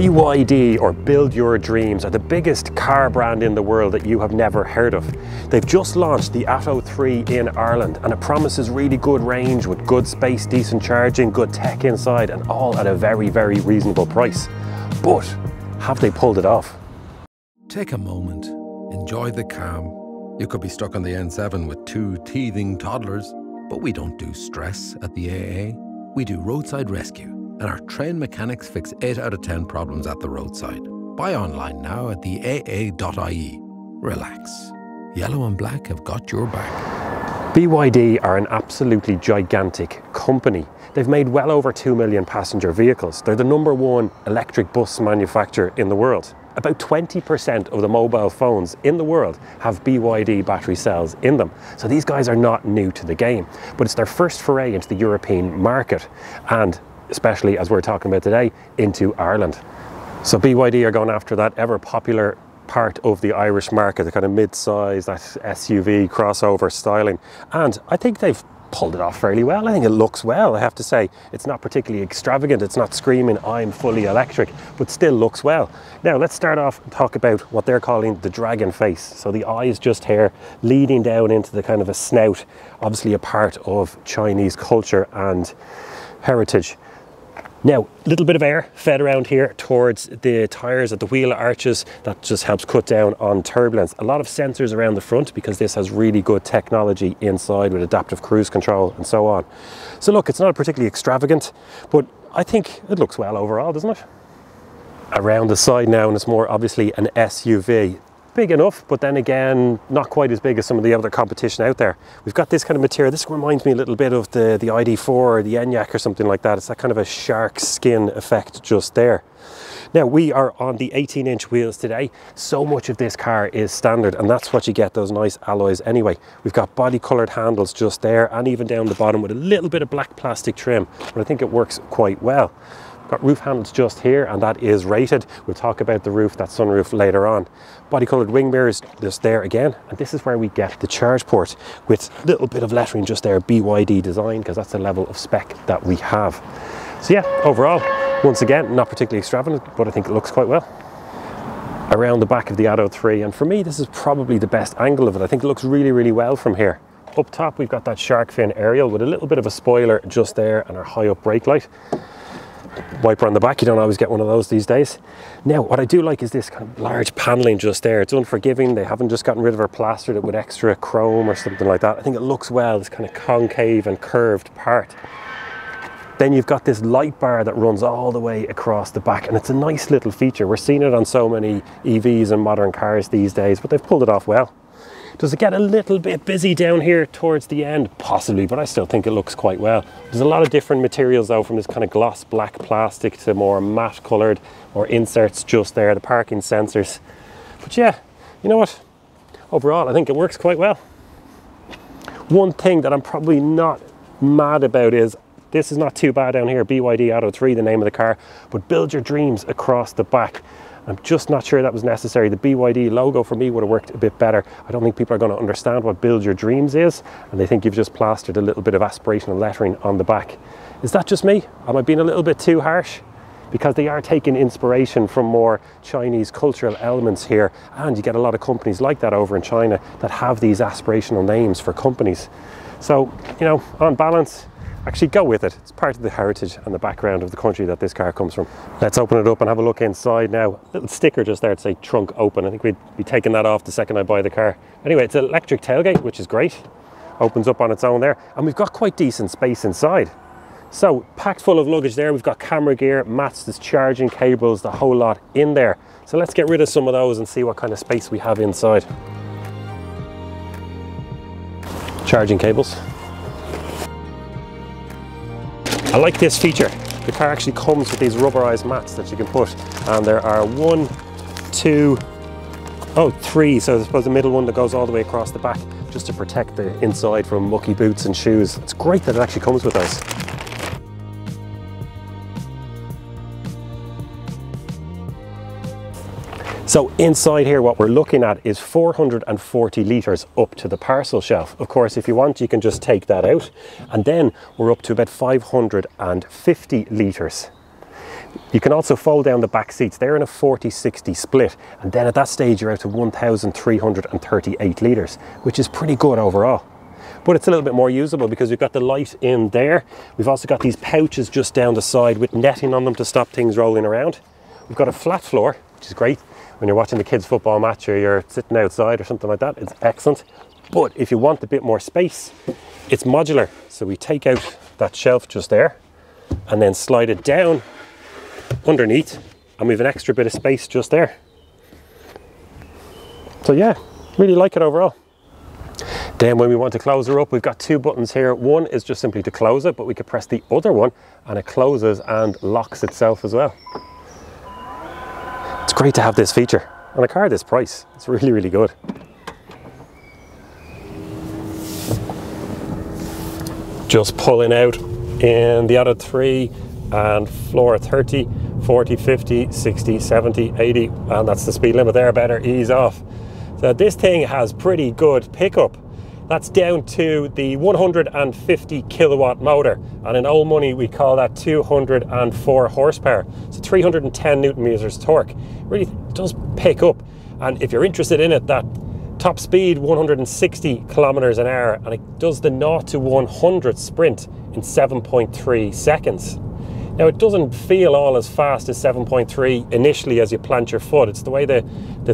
BYD, or Build Your Dreams, are the biggest car brand in the world that you have never heard of. They've just launched the Atto 3 in Ireland, and it promises really good range with good space, decent charging, good tech inside, and all at a very, very reasonable price. But have they pulled it off? Take a moment, enjoy the calm. You could be stuck on the N7 with two teething toddlers, but we don't do stress at the AA. We do roadside rescue, and our trained mechanics fix 8 out of 10 problems at the roadside. Buy online now at theAA.ie. Relax. Yellow and black have got your back. BYD are an absolutely gigantic company. They've made well over 2 million passenger vehicles. They're the #1 electric bus manufacturer in the world. About 20% of the mobile phones in the world have BYD battery cells in them. So these guys are not new to the game, but it's their first foray into the European market, and especially, as we're talking about today, into Ireland. So BYD are going after that ever popular part of the Irish market, the kind of mid-size, that SUV crossover styling. And I think they've pulled it off fairly well. I think it looks well, I have to say. It's not particularly extravagant, it's not screaming I'm fully electric, but still looks well. Now let's start off and talk about what they're calling the dragon face. So the eye is just here, leading down into the kind of a snout, obviously a part of Chinese culture and heritage. Now, a little bit of air fed around here towards the tyres at the wheel arches. That just helps cut down on turbulence. A lot of sensors around the front because this has really good technology inside with adaptive cruise control and so on. So look, it's not particularly extravagant, but I think it looks well overall, doesn't it? Around the side now, and it's more obviously an SUV. Big enough, but then again, not quite as big as some of the other competition out there. We've got this kind of material. This reminds me a little bit of the ID4 or the Enyaq or something like that. It's that kind of a shark skin effect just there. Now, we are on the 18-inch wheels today. So much of this car is standard, and that's what you get, those nice alloys anyway. We've got body-coloured handles just there, and even down the bottom with a little bit of black plastic trim, but I think it works quite well. Got roof handles just here, and that is rated. We'll talk about the roof, that sunroof, later on. Body coloured wing mirrors just there again, and this is where we get the charge port with a little bit of lettering just there, BYD design, because that's the level of spec that we have. So yeah, overall, once again, not particularly extravagant, but I think it looks quite well. Around the back of the Atto 3, and for me this is probably the best angle of it. I think it looks really, really well from here. Up top we've got that shark fin aerial with a little bit of a spoiler just there and our high up brake light. Wiper on the back, you don't always get one of those these days. Now, what I do like is this kind of large paneling just there. It's unforgiving. They haven't just gotten rid of or plastered it with extra chrome or something like that. I think it looks well, this kind of concave and curved part. Then you've got this light bar that runs all the way across the back, and it's a nice little feature. We're seeing it on so many EVs and modern cars these days, but they've pulled it off well. Does it get a little bit busy down here towards the end? Possibly, but I still think it looks quite well. There's a lot of different materials though, from this kind of gloss black plastic to more matte coloured, or inserts just there, the parking sensors. But yeah, you know what? Overall, I think it works quite well. One thing that I'm probably not mad about is, this is not too bad down here, BYD Atto 3, the name of the car, but Build Your Dreams across the back. I'm just not sure that was necessary. The BYD logo for me would have worked a bit better. I don't think people are going to understand what Build Your Dreams is, and they think you've just plastered a little bit of aspirational lettering on the back. Is that just me? Am I being a little bit too harsh? Because they are taking inspiration from more Chinese cultural elements here, and you get a lot of companies like that over in China that have these aspirational names for companies. So, you know, on balance, actually go with it. It's part of the heritage and the background of the country that this car comes from. Let's open it up and have a look inside now. Little sticker just there to say trunk open. I think we'd be taking that off the second I buy the car. Anyway, it's an electric tailgate, which is great. Opens up on its own there. And we've got quite decent space inside. So packed full of luggage there. We've got camera gear, mats, there's charging cables, the whole lot in there. So let's get rid of some of those and see what kind of space we have inside. Charging cables. I like this feature. The car actually comes with these rubberized mats that you can put, and there are 1, 2, 3, so I suppose the middle one that goes all the way across the back, just to protect the inside from mucky boots and shoes. It's great that it actually comes with those. So inside here, what we're looking at is 440 litres up to the parcel shelf. Of course, if you want, you can just take that out, and then we're up to about 550 litres. You can also fold down the back seats. They're in a 40-60 split, and then at that stage you're out to 1,338 litres, which is pretty good overall. But it's a little bit more usable because we've got the light in there. We've also got these pouches just down the side with netting on them to stop things rolling around. We've got a flat floor, which is great when you're watching the kids' football match or you're sitting outside or something like that. It's excellent. But if you want a bit more space, it's modular. So we take out that shelf just there and then slide it down underneath, and we have an extra bit of space just there. So yeah, really like it overall. Then when we want to close her up, we've got two buttons here. One is just simply to close it, but we could press the other one and it closes and locks itself as well. It's great to have this feature on a car this price. It's really, really good. Just pulling out in the Atto 3 and floor 30, 40, 50, 60, 70, 80, and that's the speed limit there. Better ease off. So this thing has pretty good pickup. That's down to the 150 kilowatt motor, and in old money we call that 204 horsepower. So 310 newton meters torque. Really does pick up, and if you're interested in it, that top speed 160 kilometers an hour, and it does the 0 to 100 sprint in 7.3 seconds. Now it doesn't feel all as fast as 7.3 initially as you plant your foot. It's the way the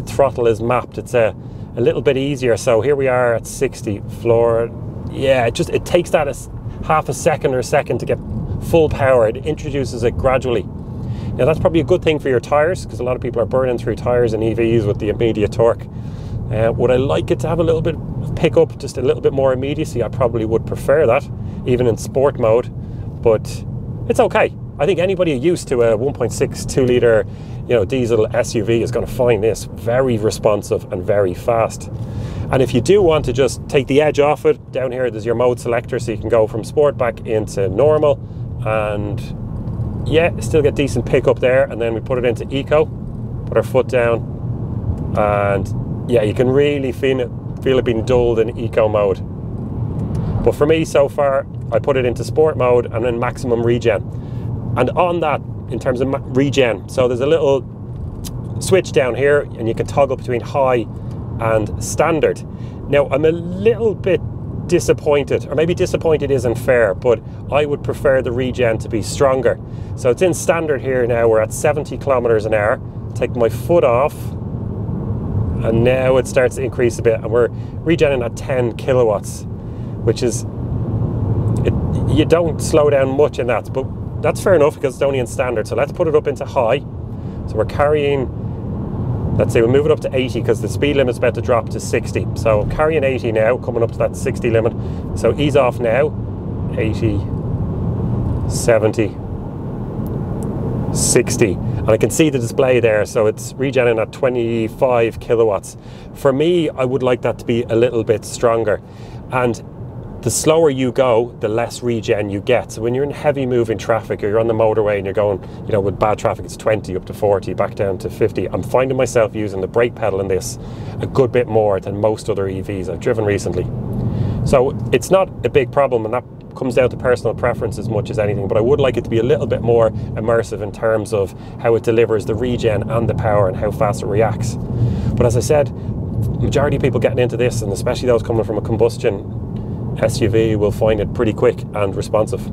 throttle is mapped. It's a little bit easier. So here we are at 60 floor. Yeah, it takes that as half a second or a second to get full power. It introduces it gradually. Now that's probably a good thing for your tires, because a lot of people are burning through tires in EVs with the immediate torque. Would I like it to have a little bit of pickup, just a little bit more immediacy? I probably would prefer that, even in sport mode, but it's okay. I think anybody used to a 1.6 2-litre diesel SUV is going to find this very responsive and very fast. And if you do want to just take the edge off it, down here there's your mode selector, so you can go from sport back into normal, and yeah, still get decent pickup there. And then we put it into eco, put our foot down, and yeah, you can really feel it being dulled in eco mode. But for me so far, I put it into sport mode and then maximum regen. And on that, in terms of regen, so there's a little switch down here and you can toggle between high and standard. Now I'm a little bit disappointed, or maybe disappointed isn't fair, but I would prefer the regen to be stronger. So it's in standard here now, we're at 70 kilometers an hour. Take my foot off and now it starts to increase a bit, and we're regenerating at 10 kilowatts, which is, you don't slow down much in that, but that's fair enough because it's only in standard. So let's put it up into high. So we're carrying, let's say we move it up to 80 because the speed limit's about to drop to 60. So I'm carrying 80 now, coming up to that 60 limit. So ease off now, 80, 70, 60. And I can see the display there, so it's regenerating at 25 kilowatts. For me, I would like that to be a little bit stronger. And the slower you go, the less regen you get. So when you're in heavy moving traffic, or you're on the motorway and you're going, with bad traffic, it's 20 up to 40, back down to 50. I'm finding myself using the brake pedal in this a good bit more than most other EVs I've driven recently. So it's not a big problem, and that comes down to personal preference as much as anything, but I would like it to be a little bit more immersive in terms of how it delivers the regen and the power and how fast it reacts. But as I said, majority of people getting into this, and especially those coming from a combustion SUV, will find it pretty quick and responsive.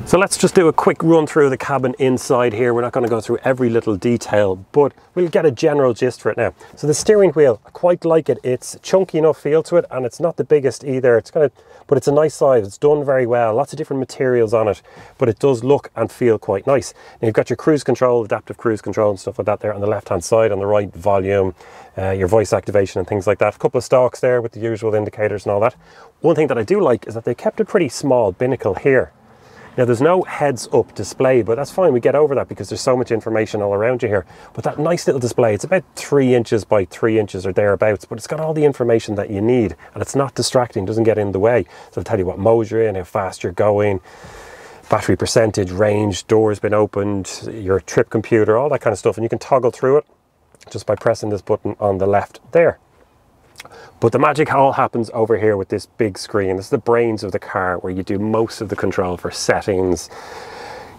So let's just do a quick run through the cabin inside here. We're not going to go through every little detail, but we'll get a general gist for it now. So the steering wheel, I quite like it. It's chunky enough feel to it, and it's not the biggest either. But it's a nice size. It's done very well. Lots of different materials on it, but it does look and feel quite nice. Now you've got your cruise control, adaptive cruise control and stuff like that there on the left-hand side. On the right, volume, your voice activation and things like that. A couple of stalks there with the usual indicators and all that. One thing that I do like is that they kept it pretty small, binnacle here. Now there's no heads-up display, but that's fine. We get over that because there's so much information all around you here. But that nice little display, it's about 3 inches by 3 inches or thereabouts, but it's got all the information that you need, and it's not distracting, doesn't get in the way. So it'll tell you what mode you're in, how fast you're going, battery percentage, range, doors been opened, your trip computer, all that kind of stuff. And you can toggle through it just by pressing this button on the left there. But the magic all happens over here with this big screen. This is the brains of the car, where you do most of the control for settings,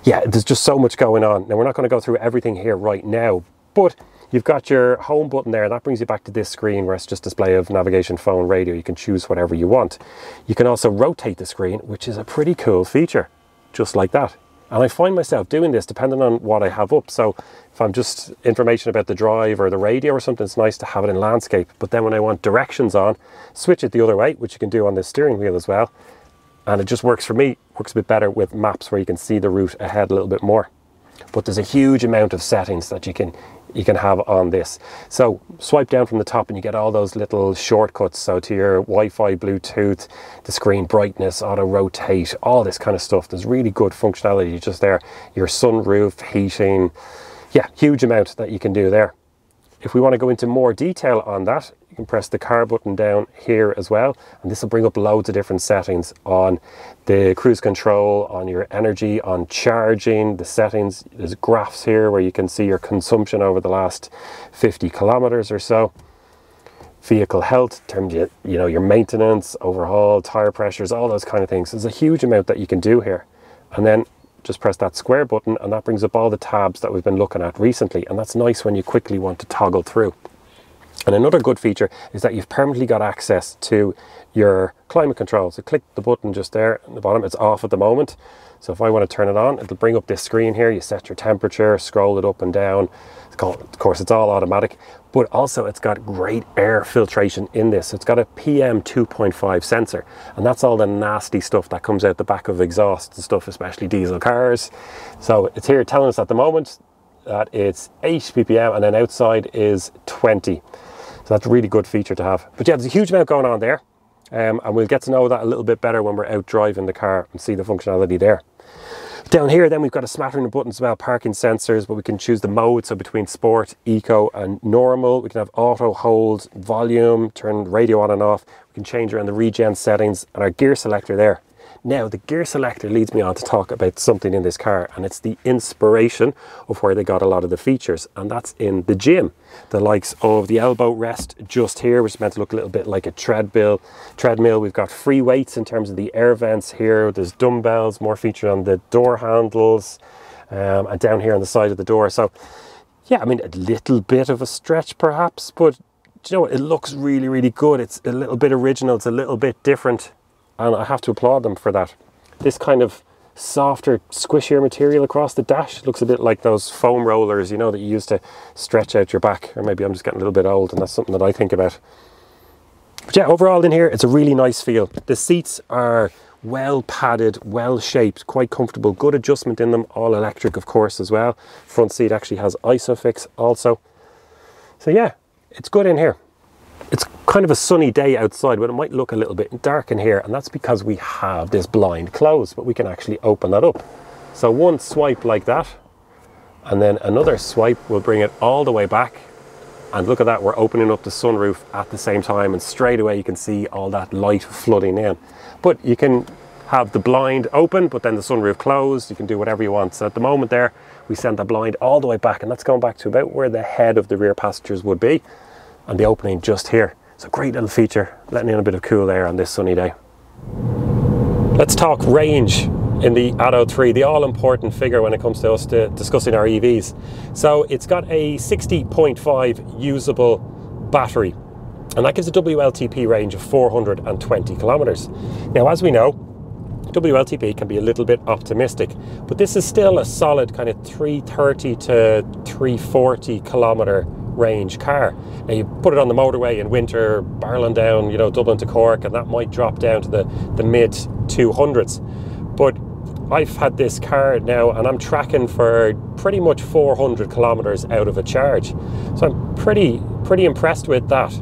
Yeah, there's just so much going on. Now, we're not going to go through everything here right now, but you've got your home button there. That brings you back to this screen where it's just display of navigation, phone, radio. You can choose whatever you want. You can also rotate the screen, which is a pretty cool feature, just like that. And I find myself doing this depending on what I have up. So if I'm just information about the drive or the radio or something, it's nice to have it in landscape. But then when I want directions on, switch it the other way, which you can do on this steering wheel as well. And it just works for me, works a bit better with maps where you can see the route ahead a little bit more. But there's a huge amount of settings that you can have on this. So swipe down from the top and you get all those little shortcuts. So to your Wi-Fi, Bluetooth, the screen brightness, auto rotate, all this kind of stuff. There's really good functionality just there. Your sunroof, heating, yeah, huge amount that you can do there. If we want to go into more detail on that, you can press the car button down here as well, and this will bring up loads of different settings on the cruise control, on your energy, on charging, the settings. There's graphs here where you can see your consumption over the last 50 kilometers or so. Vehicle health, in terms of, you know, your maintenance, overhaul, tire pressures, all those kind of things. There's a huge amount that you can do here. And then just press that square button and that brings up all the tabs that we've been looking at recently, and that's nice when you quickly want to toggle through. And another good feature is that you've permanently got access to your climate control. So click the button just there at the bottom. It's off at the moment, so if I want to turn it on, it'll bring up this screen here. You set your temperature, scroll it up and down. Of course, it's all automatic, but also it's got great air filtration in this. It's got a PM 2.5 sensor, and that's all the nasty stuff that comes out the back of exhaust and stuff, especially diesel cars. So it's here telling us at the moment that it's 8 ppm, and then outside is 20. So that's a really good feature to have. But yeah, there's a huge amount going on there, and we'll get to know that a little bit better when we're out driving the car and see the functionality there. Down here then we've got a smattering of buttons as well, parking sensors, but we can choose the mode, so between sport, eco and normal. We can have auto, hold, volume, turn radio on and off. We can change around the regen settings and our gear selector there. Now the gear selector leads me on to talk about something in this car, and it's the inspiration of where they got a lot of the features, and that's in the gym. The likes of the elbow rest just here, which is meant to look a little bit like a treadmill. We've got free weights in terms of the air vents here. There's dumbbells, more featured on the door handles, and down here on the side of the door. So yeah, I mean, a little bit of a stretch perhaps, but you know, it looks really, really good. It's a little bit original, it's a little bit different, and I have to applaud them for that. This kind of softer, squishier material across the dash looks a bit like those foam rollers, you know, that you use to stretch out your back. Or maybe I'm just getting a little bit old and that's something that I think about. But yeah, overall in here, it's a really nice feel. The seats are well padded, well shaped, quite comfortable, good adjustment in them, all electric of course as well. Front seat actually has ISOFIX also. So yeah, it's good in here. It's kind of a sunny day outside, but it might look a little bit dark in here, and that's because we have this blind closed, but we can actually open that up. So one swipe like that, and then another swipe will bring it all the way back, and look at that, we're opening up the sunroof at the same time, and straight away you can see all that light flooding in. But you can have the blind open, but then the sunroof closed. You can do whatever you want. So at the moment there, we send the blind all the way back, and that's going back to about where the head of the rear passengers would be, and the opening just here. So great little feature, letting in a bit of cool air on this sunny day. Let's talk range in the Atto 3, the all-important figure when it comes to us discussing our EVs. So it's got a 60.5 usable battery, and that gives a WLTP range of 420 kilometers. Now, as we know, WLTP can be a little bit optimistic, but this is still a solid kind of 330 to 340 kilometer range car. Now you put it on the motorway in winter, barreling down, you know, Dublin to Cork, and that might drop down to the mid 200s. But I've had this car now and I'm tracking for pretty much 400 kilometers out of a charge. So I'm pretty impressed with that.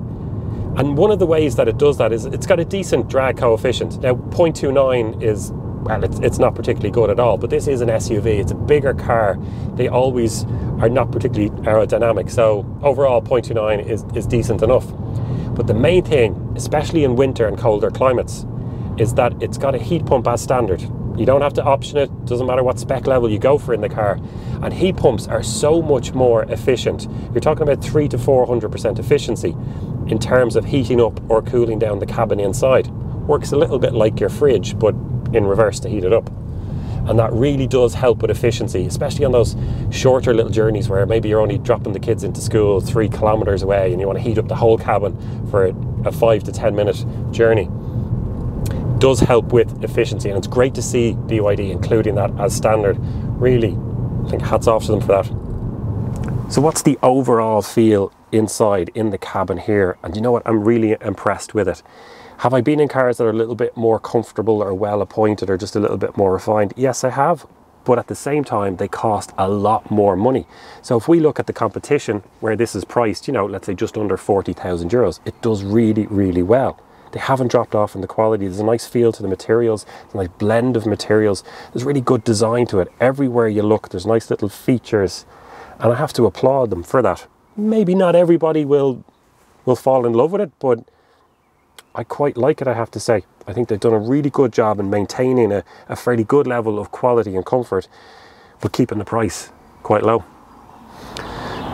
And one of the ways that it does that is it's got a decent drag coefficient. Now 0.29 is, well, it's not particularly good at all, but this is an SUV, it's a bigger car. They always are not particularly aerodynamic, so overall 0.29 is decent enough. But the main thing, especially in winter and colder climates, is that it's got a heat pump as standard. You don't have to option it, doesn't matter what spec level you go for in the car. And heat pumps are so much more efficient. You're talking about 300 to 400% efficiency in terms of heating up or cooling down the cabin inside. Works a little bit like your fridge, but in reverse to heat it up. And that really does help with efficiency, especially on those shorter little journeys where maybe you're only dropping the kids into school 3 kilometers away and you want to heat up the whole cabin for a 5 to 10 minute journey. It does help with efficiency, and it's great to see BYD including that as standard. Really, I think hats off to them for that. So what's the overall feel inside in the cabin here? And you know what, I'm really impressed with it. Have I been in cars that are a little bit more comfortable or well appointed or just a little bit more refined? Yes, I have. But at the same time, they cost a lot more money. So if we look at the competition where this is priced, you know, let's say just under 40,000 euros, it does really, really well. They haven't dropped off in the quality. There's a nice feel to the materials, it's a nice blend of materials. There's really good design to it. Everywhere you look, there's nice little features. And I have to applaud them for that. Maybe not everybody will fall in love with it, but I quite like it, I have to say. I think they've done a really good job in maintaining a fairly good level of quality and comfort, but keeping the price quite low.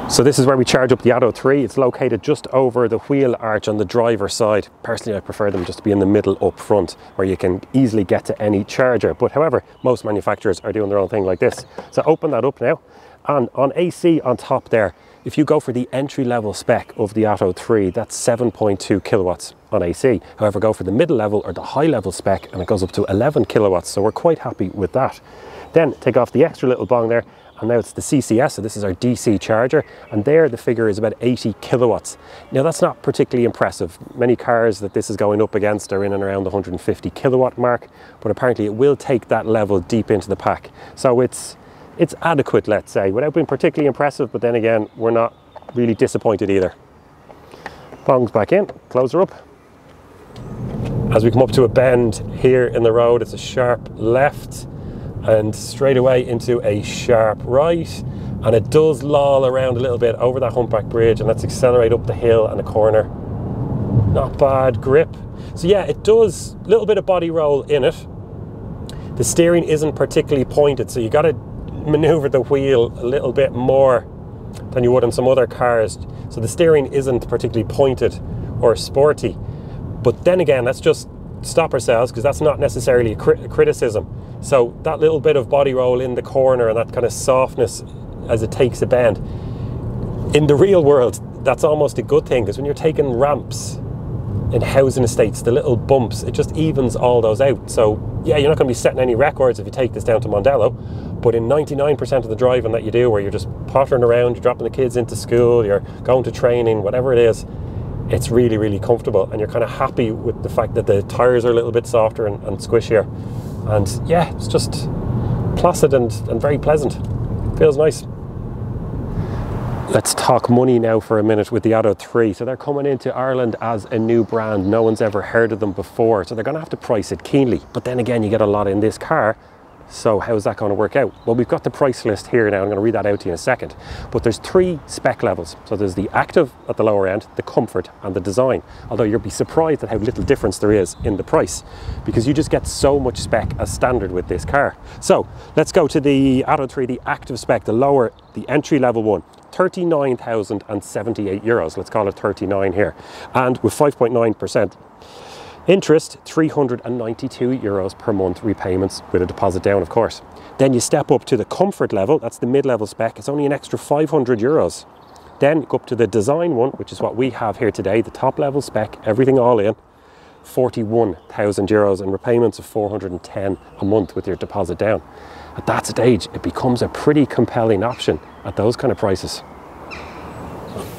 So this is where we charge up the Atto 3. It's located just over the wheel arch on the driver's side. Personally, I prefer them just to be in the middle up front, where you can easily get to any charger. But however, most manufacturers are doing their own thing like this. So open that up now. And on AC on top there, if you go for the entry-level spec of the Atto 3, that's 7.2 kilowatts on AC. However, go for the middle level or the high-level spec and it goes up to 11 kilowatts. So we're quite happy with that. Then take off the extra little bong there, and now it's the CCS, so this is our DC charger, and there the figure is about 80 kilowatts. Now that's not particularly impressive. Many cars that this is going up against are in and around the 150 kilowatt mark, but apparently it will take that level deep into the pack. So it's adequate, let's say, without being particularly impressive, but then again, we're not really disappointed either. Bongs back in, close her up. As we come up to a bend here in the road, it's a sharp left and straight away into a sharp right. And it does loll around a little bit over that humpback bridge, and let's accelerate up the hill and the corner. Not bad grip. So yeah, it does a little bit of body roll in it. The steering isn't particularly pointed, so you got to maneuver the wheel a little bit more than you would in some other cars. So the steering isn't particularly pointed or sporty. But then again, let's just stop ourselves, because that's not necessarily a criticism. So that little bit of body roll in the corner and that kind of softness as it takes a bend, in the real world, that's almost a good thing, because when you're taking ramps in housing estates, the little bumps, it just evens all those out. So yeah, you're not going to be setting any records if you take this down to Mondello, but in 99% of the driving that you do, where you're just pottering around, you're dropping the kids into school, you're going to training, whatever it is, it's really, really comfortable, and you're kind of happy with the fact that the tires are a little bit softer and squishier. And yeah, it's just placid and very pleasant. Feels nice. Let's talk money now for a minute with the Atto 3. So they're coming into Ireland as a new brand. No one's ever heard of them before, so they're going to have to price it keenly. But then again, you get a lot in this car. So how's that going to work out? Well, we've got the price list here now. I'm going to read that out to you in a second. But there's 3 spec levels. So there's the active at the lower end, the comfort and the design. Although you'll be surprised at how little difference there is in the price, because you just get so much spec as standard with this car. So let's go to the Atto 3, the active spec, the lower, the entry level one. 39,078 euros. Let's call it 39 here. And with 5.9%. interest, 392 euros per month repayments with a deposit down, of course. Then you step up to the comfort level, that's the mid-level spec, it's only an extra 500 euros. Then go up to the design one, which is what we have here today, the top level spec, everything all in, 41,000 euros and repayments of 410 a month with your deposit down. At that stage, it becomes a pretty compelling option at those kind of prices.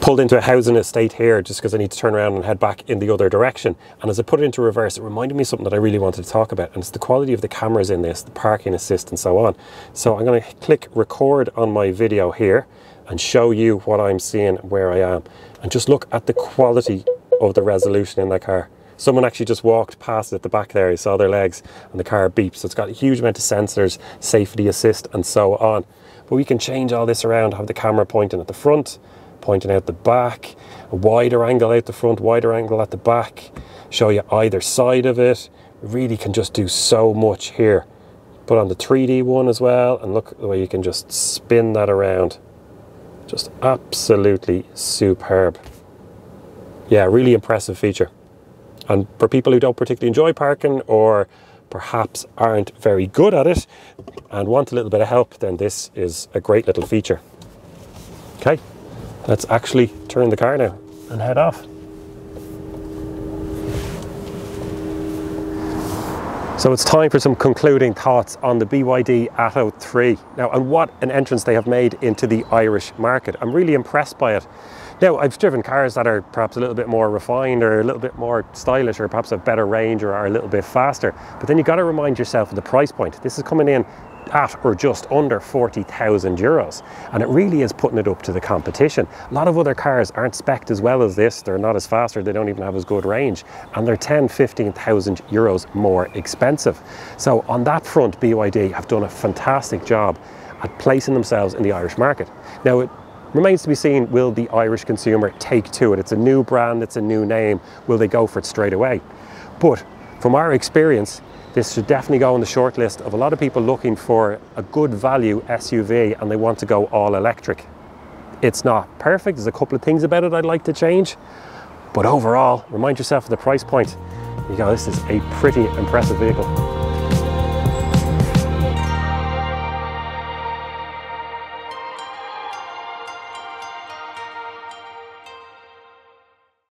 Pulled into a housing estate here just because I need to turn around and head back in the other direction. And as I put it into reverse, it reminded me of something that I really wanted to talk about. And it's the quality of the cameras in this, the parking assist and so on. So I'm going to click record on my video here and show you what I'm seeing where I am. And just look at the quality of the resolution in that car. Someone actually just walked past it at the back there. You saw their legs and the car beeps. So it's got a huge amount of sensors, safety assist and so on. But we can change all this around, have the camera pointing at the front, pointing out the back, a wider angle out the front, wider angle at the back, show you either side of it. We really can just do so much here. Put on the 3D one as well, and look the way you can just spin that around. Just absolutely superb. Yeah, really impressive feature. And for people who don't particularly enjoy parking or perhaps aren't very good at it and want a little bit of help, then this is a great little feature. Okay, let's actually turn the car now and head off. So it's time for some concluding thoughts on the BYD Atto 3. Now, and what an entrance they have made into the Irish market. I'm really impressed by it. Now, I've driven cars that are perhaps a little bit more refined or a little bit more stylish or perhaps a better range or are a little bit faster. But then you've got to remind yourself of the price point. This is coming in at or just under 40,000 euros, and it really is putting it up to the competition. A lot of other cars aren't spec'd as well as this, they're not as fast, or they don't even have as good range, and they're 10,000–15,000 euros more expensive. So on that front, BYD have done a fantastic job at placing themselves in the Irish market. Now, it remains to be seen, will the Irish consumer take to it? It's a new brand, it's a new name, will they go for it straight away? But from our experience, this should definitely go on the short list of a lot of people looking for a good value SUV and they want to go all electric. It's not perfect, there's a couple of things about it I'd like to change, but overall, remind yourself of the price point. You go, this is a pretty impressive vehicle.